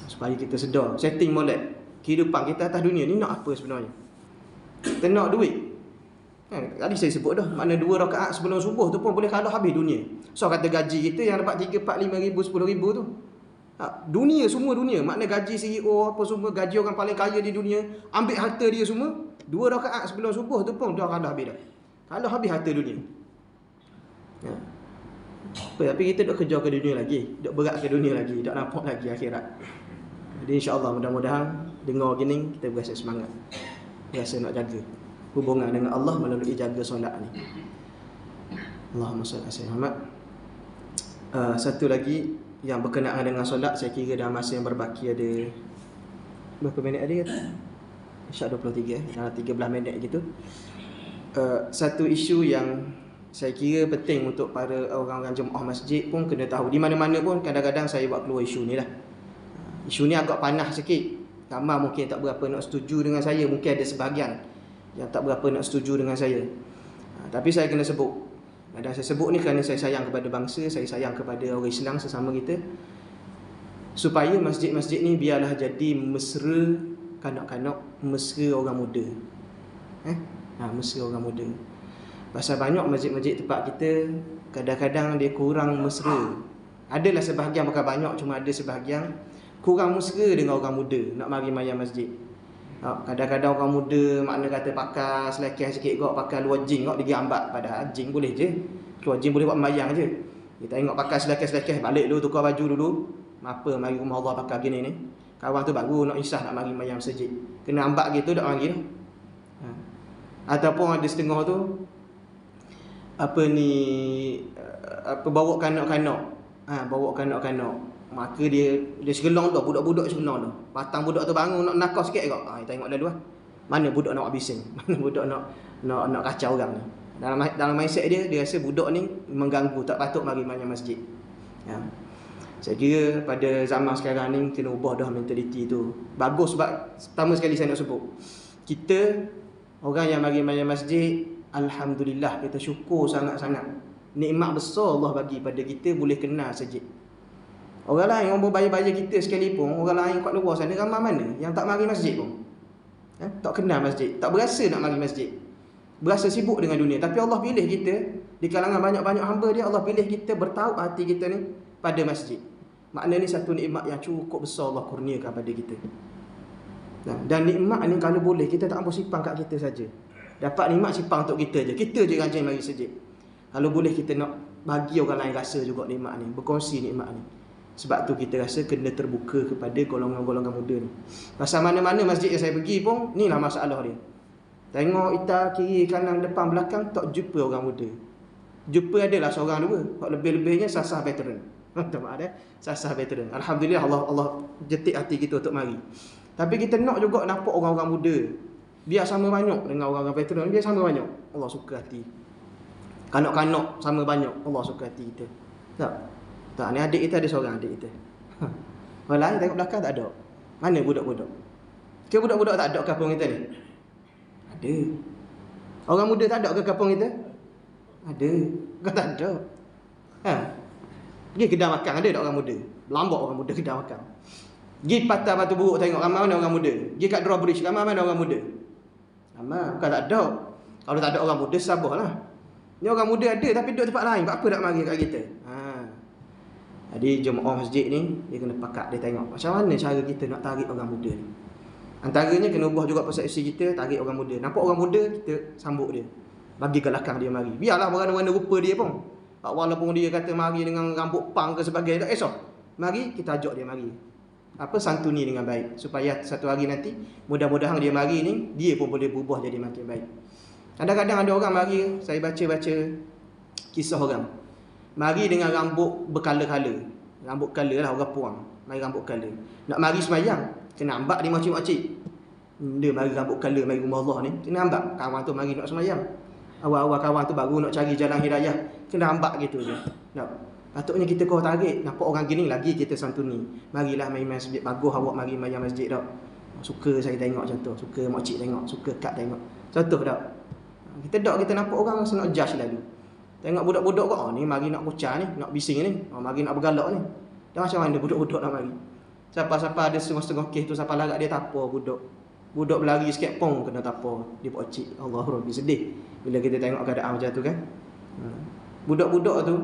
supaya kita sedar setting molek kehidupan kita atas dunia ni nak apa sebenarnya. Kita nak duit. Tadi saya sebut dah, mana 2 rakaat sebelum subuh tu pun boleh kalah habis dunia. So kata gaji kita yang dapat 3, 4, 5 ribu, 10 ribu tu, dunia, semua dunia, makna gaji CEO apa semua, gaji orang paling kaya di dunia, ambil harta dia semua, 2 rakaat sebelum subuh tu pun dah kalah habis dah. Kalah habis harta dunia. Tapi kita duk kerja ke dunia lagi, duk berat ke dunia lagi, duk nampak lagi akhirat. Jadi insya-Allah mudah-mudahan dengar gini kita berasa semangat, berasa nak jaga hubungan dengan Allah melalui jaga solat ni. Allahumma salli ala sayyidina Muhammad. Satu lagi yang berkenaan dengan solat, saya kira dalam masa yang berbaki ada berapa minit ada kata? Insya 23 dalam 13 minit gitu. Satu isu yang saya kira penting untuk para orang-orang jemaah masjid pun kena tahu. Di mana-mana pun kadang-kadang saya buat keluar isu ni lah. Isu ni agak panas sikit. Ramai mungkin tak berapa nak setuju dengan saya, mungkin ada sebahagian yang tak berapa nak setuju dengan saya. Tapi saya kena sebut. Dan saya sebut ni kerana saya sayang kepada bangsa, saya sayang kepada orang Islam sesama kita, supaya masjid-masjid ni biarlah jadi mesra kanak-kanak, mesra orang muda. Mesra orang muda. Pasal banyak masjid-masjid tempat kita kadang-kadang dia kurang mesra. Adalah sebahagian, bukan banyak, cuma ada sebahagian kurang mesra dengan orang muda nak mari mayang masjid. Kadang-kadang orang muda makna kata pakai selekeh sikit kok, pakai luar jing kok digambar, padahal jing boleh je. Luar jing boleh buat mayang je. Kita tengok pakai selekeh-selekeh, balik dulu tukar baju dulu. Apa mari rumah Allah pakai gini ni. Kawan tu baru nak isah nak mari mayang masjid. Kena ambak gitu dak mari dah. Ataupun ada setengah tu bawa kanak-kanak. Bawa kanak-kanak. Maka dia segelong dah, budak-budak segelong dah. Patang budak tu bangun nak nakal sikit kok. Tengok lalu lah. Mana budak nak buat bising, mana budak nak kacau orang ni. Dalam mindset dia rasa budak ni mengganggu, tak patut mari mayang masjid. Saya kira pada zaman sekarang ni kena ubah dah mentaliti tu. Bagus sebab pertama sekali saya nak sebut, kita orang yang mari mayang masjid, alhamdulillah, kita syukur sangat-sangat. Nikmat besar Allah bagi pada kita boleh kenal masjid. Orang lain, orang berbayar-bayar kita sekalipun, orang lain kat luar sana ramai mana yang tak mari masjid pun. Tak kenal masjid, tak berasa nak mari masjid. Berasa sibuk dengan dunia. Tapi Allah pilih kita, di kalangan banyak-banyak hamba dia, Allah pilih kita bertaut hati kita ni pada masjid. Maknanya ni satu nikmat yang cukup besar Allah kurniakan pada kita. Dan nikmat ni kalau boleh, kita tak ambil sipang kat kita saja. Dapat nikmat sipang untuk kita je. Kita je rajin mari masjid. Kalau boleh kita nak bagi orang lain rasa juga nikmat ni, berkongsi nikmat ni. Sebab tu kita rasa kena terbuka kepada golongan-golongan muda ni. Pasal mana-mana masjid yang saya pergi pun, inilah masalah dia. Tengok ita kiri, kanan, depan, belakang, tak jumpa orang muda. Jumpa adalah seorang dua. Lebih-lebihnya sasah veteran. Tak ada sasah veteran. Alhamdulillah Allah jetik hati kita untuk mari. Tapi kita nak juga nampak orang-orang muda. Biar sama banyak dengan orang-orang veteran, biar sama banyak. Allah suka hati. Kanak-kanak sama banyak, Allah suka hati kita. Tak, ni adik kita ada seorang adik kita. Orang lain tengok belakang tak ada. Mana budak-budak? Ke budak-budak tak ada kampung kita ni? Ada. Orang muda tak ada ke kampung kita? Ada. Kau tak ada. Pergi kedai makan ada tak orang muda? Belambak orang muda kedai makan. Pergi patah batu buruk tengok ramai mana orang muda. Pergi kat drawbridge ramai mana orang muda. Ramai, bukan tak ada. Kalau tak ada orang muda sabarlah. Ni orang muda ada tapi duduk tempat lain. Apa nak mari kat kita? Jadi jemaah masjid ni dia kena pakat, dia tengok macam mana cara kita nak tarik orang muda ni. Antaranya kena ubah juga persepsi kita, tarik orang muda. Nampak orang muda, kita sambut dia. Bagi ke belakang dia mari. Biarlah warna-warna rupa dia pun. Walaupun dia kata mari dengan rambut pang ke sebagainya, tak kisah. Mari, kita ajak dia mari. Santuni dengan baik. Supaya satu hari nanti, mudah-mudahan dia mari ni, dia pun boleh berubah jadi makin baik. Kadang-kadang ada orang mari, saya baca-baca kisah orang. Mari dengan rambut berkala-kala. Rambut kala lah orang puang. Mari rambut kala. Nak mari semayang, kena ambak dia makcik-makcik. Dia mari rambut color mari rumah Allah ni, kena hambak kawan tu mari nak semayang. Awal-awal kawan tu baru nak cari jalan hidayah, kena hambak gitu je. Tak. Patutnya kita kau tarik, nampak orang gini lagi kita santuni. Marilah main masjid, bagus awak mari main masjid dak. Suka saya tengok contoh, suka makcik tengok, suka kak tengok. Contoh dak. Kita nampak orang rasa nak judge lalu. Tengok budak-budak kau, oh ni mari nak kucar ni, nak bising ni, oh mari nak bergalak ni. Dah macam mana budak-budak nak mari. Siapa-siapa ada setengah-setengah kes tu siapa larat dia tapa budak. Budak berlari sikit pong kena tapa di pokcik. Allah Rabbi sedih bila kita tengok keadaan macam tu kan. Budak-budak tu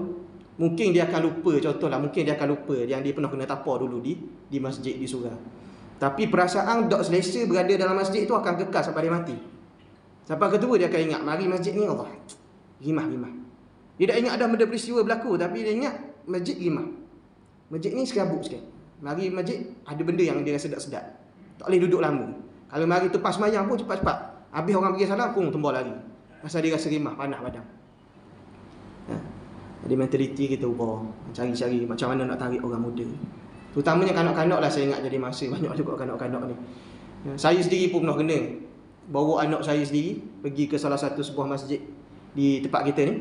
mungkin dia akan lupa, contohlah mungkin dia akan lupa yang dia pernah kena tapa dulu di masjid di surau. Tapi perasaan dok selesa berada dalam masjid tu akan kekal sampai dia mati. Sampai kedua dia akan ingat mari masjid ni Allah. Rimah. Dia tak ingat ada benda peristiwa berlaku tapi dia ingat masjid rimah. Masjid ni serabut sikit. Mari masjid ada benda yang dia rasa sedap-sedap. Tak boleh duduk lama. Kalau mari tu pas semayang pun cepat-cepat. Habis orang pergi salam pun tembak lagi. Pasal dia rasa rimah, panas badan. Jadi mentaliti kita ubah. Cari-cari macam mana nak tarik orang muda. Terutamanya kanak-kanak lah saya ingat jadi masa. Banyak juga kanak-kanak ni. Saya sendiri pun pernah kena bawa anak saya sendiri pergi ke salah satu sebuah masjid di tempat kita ni.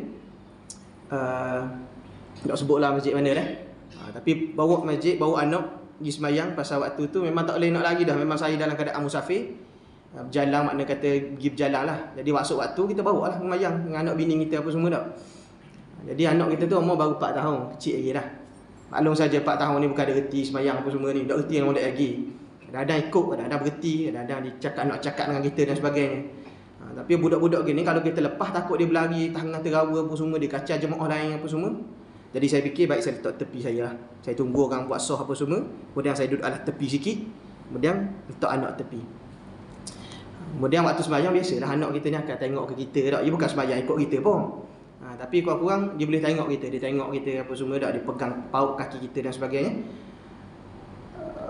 Tak sebutlah masjid mana dah. Tapi bawa masjid, bawa anak pergi semayang. Pasal waktu tu memang tak boleh nak lagi dah. Memang saya dalam keadaan musafir. Berjalan makna kata pergi berjalan lah. Jadi waktu kita bawa lah semayang dengan anak bini kita apa semua tak. Jadi anak kita tu umur baru 4 tahun. Kecil lagi dah. Maklum saja 4 tahun ni bukan ada reti semayang apa semua ni. Tak reti yang molek lagi. Kadang-kadang ikut, kadang-kadang berhenti, kadang-kadang dia nak cakap dengan kita dan sebagainya. Tapi budak-budak gini kalau kita lepas takut dia berlari, tangan terawa apa semua, dia kacau jemaah lain apa semua. Jadi saya fikir baik saya letak tepi saya lah. Saya tunggu orang buat soh apa semua. Kemudian saya duduk alas tepi sikit. Kemudian letak anak tepi. Kemudian waktu sembahyang biasalah anak kita ni akan tengok ke kita tak. Dia bukan sembahyang ikut kita pun. Tapi kurang-kurang dia boleh tengok kita. Dia tengok kita apa semua tak. Dia pegang paut kaki kita dan sebagainya.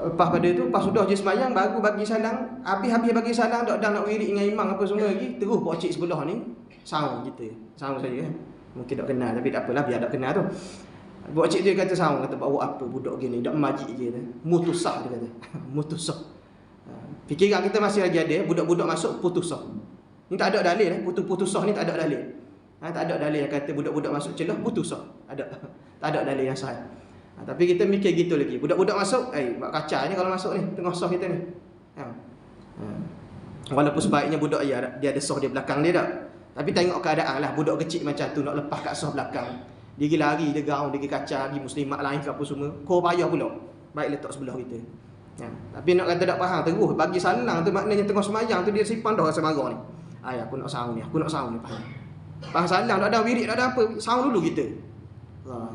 Lepas pada tu, pas sudah je sembahyang baru bagi salam. Habis-habis bagi salam tak dah nak wirid dengan imam apa semua lagi. Terus pokcik sebelah ni saung kita. Saung saya kan. Mungkin tak kenal tapi tak apalah biar tak kenal tu. Pokcik dia kata saung, kata bawa apa budak gini, dak majik je kata. Mutusah dia kata. Mutusah. Fikiran kita masih lagi ada budak-budak masuk putusah. Ni tak ada dalil putus-putusah ni tak ada dalil. Tak ada dalil yang kata budak-budak masuk celah putusah. Ada. Tak ada dalil yang sahih. Tapi kita mikir gitu lagi. Budak-budak masuk, buat kacau ni kalau masuk ni, tengah soh kita ni. Walaupun sebaiknya budak dia ada soh di belakang dia tak. Tapi tengok keadaan lah, budak kecil macam tu nak lepas kat soh belakang. Dia pergi lari, dia gaung, dia pergi kacau, pergi muslimat lain ke apa semua. Kau payah pula. Baik letak sebelah kita. Tapi nak kata tak faham, terus bagi salang tu maknanya tengah semayang tu dia simpan dah rasa marah ni. Aku nak saung ni, faham. Faham salang tak ada wirid, tak ada apa, saung dulu kita.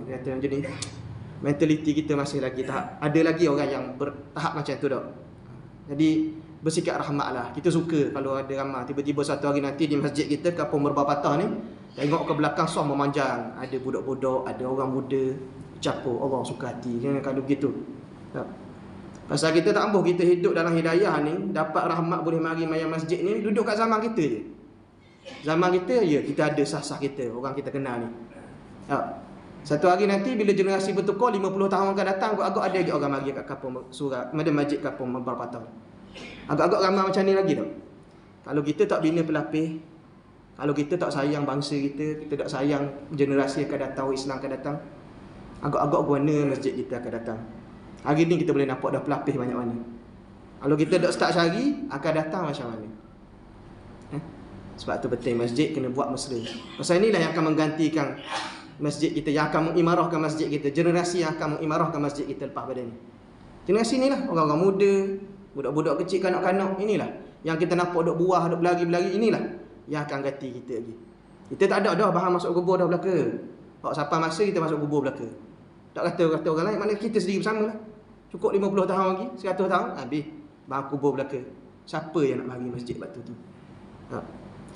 Dia kata macam ni. Mentaliti kita masih lagi tahap. Ada lagi orang yang bertahap macam tu tak. Jadi bersikap rahmat lah. Kita suka kalau ada ramai. Tiba-tiba satu hari nanti di masjid kita Kampung Merbah-Patah ni, tengok ke belakang soh memanjang. Ada budak-budak, ada orang muda capur. Allah suka hati kalau begitu. Pasal kita tak ambuh, kita hidup dalam hidayah ni, dapat rahmat boleh mari mayang masjid ni, duduk kat zaman kita je. Zaman kita, ya kita ada sah-sah kita, orang kita kenal ni. Satu hari nanti bila generasi bertukar 50 tahun akan datang, agak-agak ada lagi orang mari kat Kampung Surat, masjid Kampung Merbah-Patah. Agak-agak ramai macam ni lagi tak? Kalau kita tak bina pelapis, kalau kita tak sayang bangsa kita tak sayang generasi akan datang, Islam akan datang, agak-agak guna masjid kita akan datang. Hari ni kita boleh nampak dah pelapis banyak mana. Kalau kita tak start cari, akan datang macam mana? Sebab tu penting masjid kena buat mesra. Pasal inilah yang akan menggantikan masjid kita, yang akan mengimarahkan masjid kita, generasi yang akan mengimarahkan masjid kita lepas pada ni. Generasi inilah orang-orang muda, budak-budak kecil, kanak-kanak, inilah yang kita nampak duk buah, duk berlari-berlari, inilah yang akan ganti kita lagi. Kita tak ada dah bahan masuk kubur dah belaka. Kalau siapa masa kita masuk kubur belaka. Tak kata orang lain, mana kita sendiri bersama lah. Cukup 50 tahun lagi, 100 tahun, habis bahan kubur belaka. Siapa yang nak mari masjid waktu tu?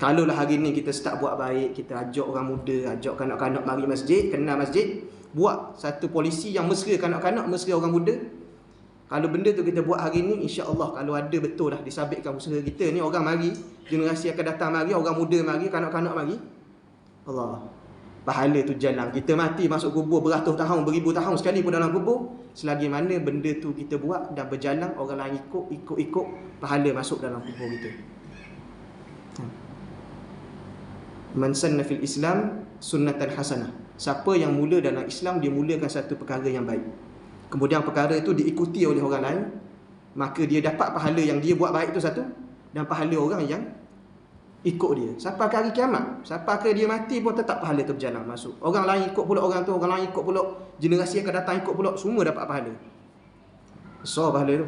Kalaulah hari ni kita start buat baik, kita ajak orang muda, ajak kanak-kanak mari masjid, kenal masjid, buat satu polisi yang mesra kanak-kanak, mesra orang muda. Kalau benda tu kita buat hari ni, insya-Allah kalau ada betul dah disabitkan usaha kita ni, orang mari, generasi akan datang mari, orang muda mari, kanak-kanak mari. Allah, pahala tu jalan. Kita mati masuk kubur beratus tahun, beribu tahun sekali pun dalam kubur, Selagi mana benda tu kita buat dan berjalan, orang lain ikut, pahala masuk dalam kubur kita. Man sanna fil Islam sunnatan hasanah. Siapa yang mula dalam Islam, dia mulakan satu perkara yang baik, kemudian perkara itu diikuti oleh orang lain, maka dia dapat pahala yang dia buat baik itu satu, dan pahala orang yang ikut dia sampai ke hari kiamat. Sampai ke dia mati pun tetap pahala tu berjalan masuk. Orang lain ikut pula orang tu, orang lain ikut pula, generasi akan datang ikut pula, semua dapat pahala. Besar pahala tu.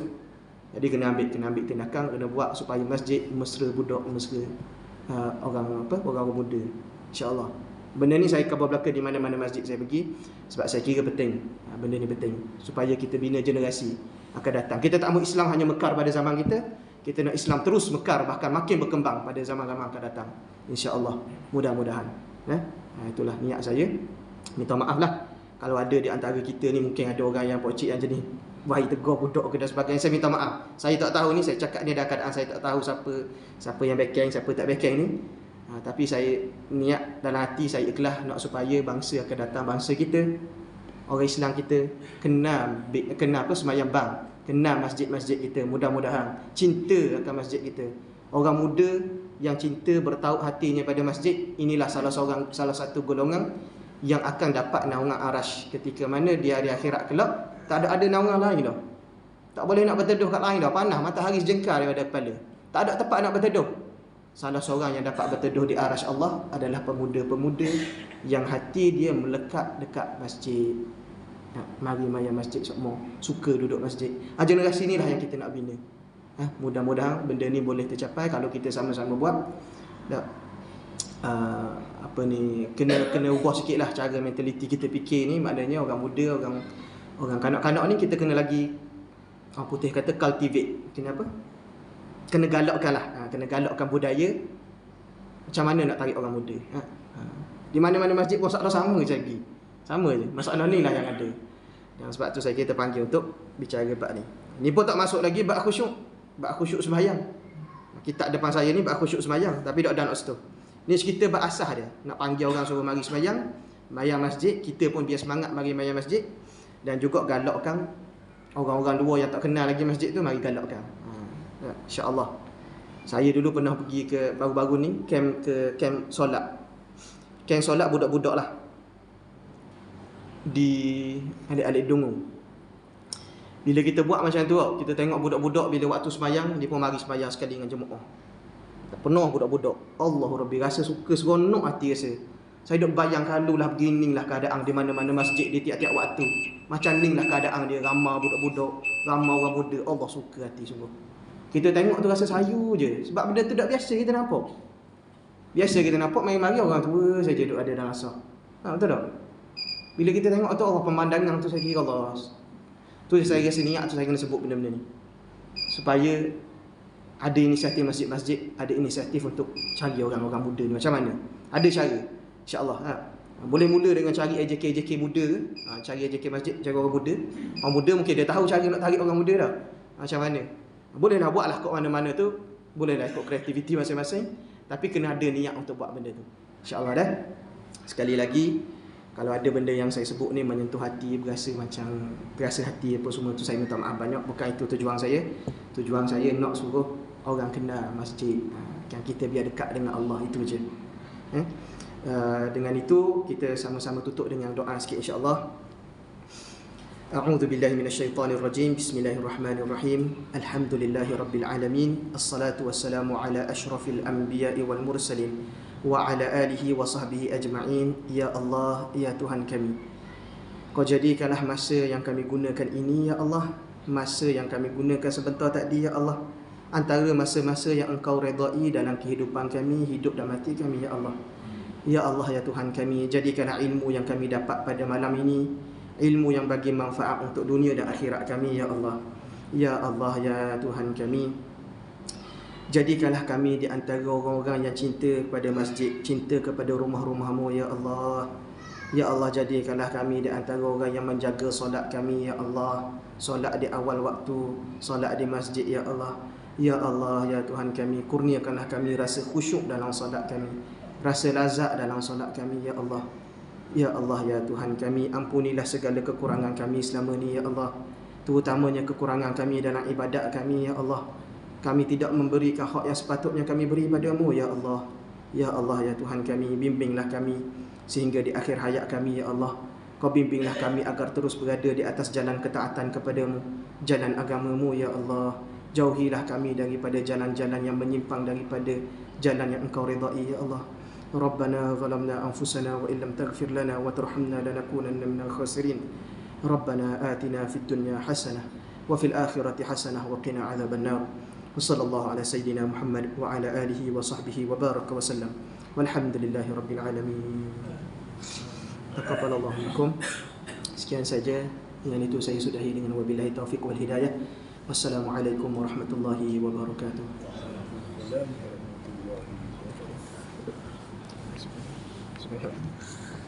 Jadi kena ambil tindakan, kena buat supaya masjid mesra budak, mesra orang muda. InsyaAllah. Benda ni saya kabar belaka di mana-mana masjid saya pergi, sebab saya kira penting. Benda ni penting supaya kita bina generasi akan datang. Kita tak mahu Islam hanya mekar pada zaman kita nak Islam terus mekar, bahkan makin berkembang pada zaman-zaman akan datang, insya-Allah. Mudah-mudahan. Itulah niat saya. Minta maaf lah kalau ada di antara kita ni mungkin ada orang yang pocik yang jenis wahai tegur budak ke dan sebagainya. Saya minta maaf. Saya tak tahu ni, saya cakap ni dalam keadaan saya tak tahu siapa yang backing, siapa tak backing ni. Tapi saya niat dalam hati saya ikhlas nak supaya bangsa akan datang, bangsa kita, orang Islam kita kenal sembahyang bang, kenal masjid-masjid kita. Mudah-mudahan cinta akan masjid kita. Orang muda yang cinta bertaut hatinya pada masjid, inilah salah satu golongan yang akan dapat naungan arash ketika mana di hari akhirat kelak. Tak ada naungan lain dah. Tak boleh nak berteduh kat lain dah. Panas, matahari sejengkal daripada kepala. Tak ada tempat nak berteduh. Salah seorang yang dapat berteduh di arash Allah adalah pemuda-pemuda yang hati dia melekat dekat masjid. Mari maya masjid semua, suka duduk masjid. Generasi inilah yang kita nak bina. Mudah-mudahan benda ni boleh tercapai kalau kita sama-sama buat. Kena ubah sikitlah cara mentaliti kita fikir ni. Maknanya orang muda, orang kanak-kanak ni kita kena lagi, orang putih kata cultivate. Kena galakkan lah. Kena galakkan budaya macam mana nak tarik orang muda. Di mana-mana masjid pun sama je lagi. Sama je. Masalah ni lah yang ada. Dan sebab tu saya kita panggil untuk bicara bab ni. Ni pun tak masuk lagi bab khusyuk. Bab khusyuk sembahyang. Kitab depan saya ni bab khusyuk sembahyang, tapi tak ada nak situ. Ni cerita bab asas dia. Nak panggil orang suruh mari sembahyang, mayang masjid, kita pun biar semangat mari mayang masjid, dan juga galakkan orang-orang luar yang tak kenal lagi masjid tu mari galakkan. InsyaAllah. Saya dulu pernah pergi ke baru-baru ni camp solat. Camp solat budak-budak lah di alik-alik Dungu. Bila kita buat macam tu, kita tengok budak-budak bila waktu sembahyang, dia pun mari sembahyang sekali dengan jemaah. Penuh budak-budak. Allahu Rabbi, rasa suka, seronok hati rasa. Saya duk bayang kalulah beginilah keadaan di mana-mana masjid di tiap-tiap waktu. Macam inilah keadaan dia, ramai budak-budak, ramai orang muda. Allah suka hati sungguh. Kita tengok tu rasa sayu je. Sebab benda tu tak biasa kita nampak. Biasa kita nampak mari-mari orang tua saja duk ada dalam asar. Betul tak? Bila kita tengok tu Allah, pemandangan tu saya kira Allah. Tu saya rasa niat tu saya kena sebut benda-benda ni. Supaya ada inisiatif masjid-masjid, ada inisiatif untuk cari orang-orang muda ni macam mana. Ada cara. InsyaAllah. Boleh mula dengan cari AJK muda ke. Cari AJK masjid, cari orang muda. Orang muda mungkin dia tahu cara nak tarik orang muda dah. Macam mana. Bolehlah buatlah kat mana-mana tu. Bolehlah ikut kreativiti masing-masing. Tapi kena ada niat untuk buat benda tu. InsyaAllah dah. Sekali lagi, kalau ada benda yang saya sebut ni menyentuh hati, berasa hati apa semua tu, saya minta maaf banyak. Bukan itu tujuan saya. Tujuan saya nak suruh orang kenal masjid. Yang kita biar dekat dengan Allah, itu je. Dengan itu kita sama-sama tutup dengan doa sikit insya-Allah. A'udzu billahi minasyaitonir rajim. Bismillahirrahmanirrahim. Alhamdulillahirabbil alamin. Assalatu wassalamu ala asyrafil anbiya'i wal mursalin wa ala alihi wa sahbihi ajma'in. Ya Allah, ya Tuhan kami, Kau jadikanlah masa yang kami gunakan ini ya Allah, masa yang kami gunakan sebentar tadi ya Allah, antara masa-masa yang Engkau redai dalam kehidupan kami, hidup dan mati kami ya Allah. Ya Allah, ya Tuhan kami, jadikanlah ilmu yang kami dapat pada malam ini ilmu yang bagi manfaat untuk dunia dan akhirat kami ya Allah. Ya Allah, ya Tuhan kami, jadikanlah kami di antara orang-orang yang cinta kepada masjid, cinta kepada rumah-rumah-Mu ya Allah. Ya Allah, jadikanlah kami di antara orang yang menjaga solat kami ya Allah. Solat di awal waktu, solat di masjid ya Allah. Ya Allah, ya Tuhan kami, kurniakanlah kami rasa khusyuk dalam solat kami, rasa lazat dalam solat kami ya Allah. Ya Allah, ya Tuhan kami, ampunilah segala kekurangan kami selama ni, ya Allah. Terutamanya kekurangan kami dalam ibadat kami, ya Allah. Kami tidak memberikan hak yang sepatutnya kami beri padamu, ya Allah. Ya Allah, ya Tuhan kami, bimbinglah kami sehingga di akhir hayat kami, ya Allah. Kau bimbinglah kami agar terus berada di atas jalan ketaatan kepadamu, jalan agamamu, ya Allah. Jauhilah kami daripada jalan-jalan yang menyimpang daripada jalan yang engkau redai, ya Allah. ربنا ظلمنا أنفسنا وإن لم تغفر لنا وترحمنا لنكونن من الخاسرين ربنا آتنا في الدنيا حسنة وفي الآخرة حسنة وقنا عذاب النار وصلى الله على سيدنا محمد وعلى آله وصحبه وبارك وسلم والحمد لله رب العالمين. تقبل الله منكم. Sekian saja yang itu saya sudahi dengan wabillahi taufiq wal hidayah. Wassalamualaikum warahmatullahi wabarakatuh. Bismillah.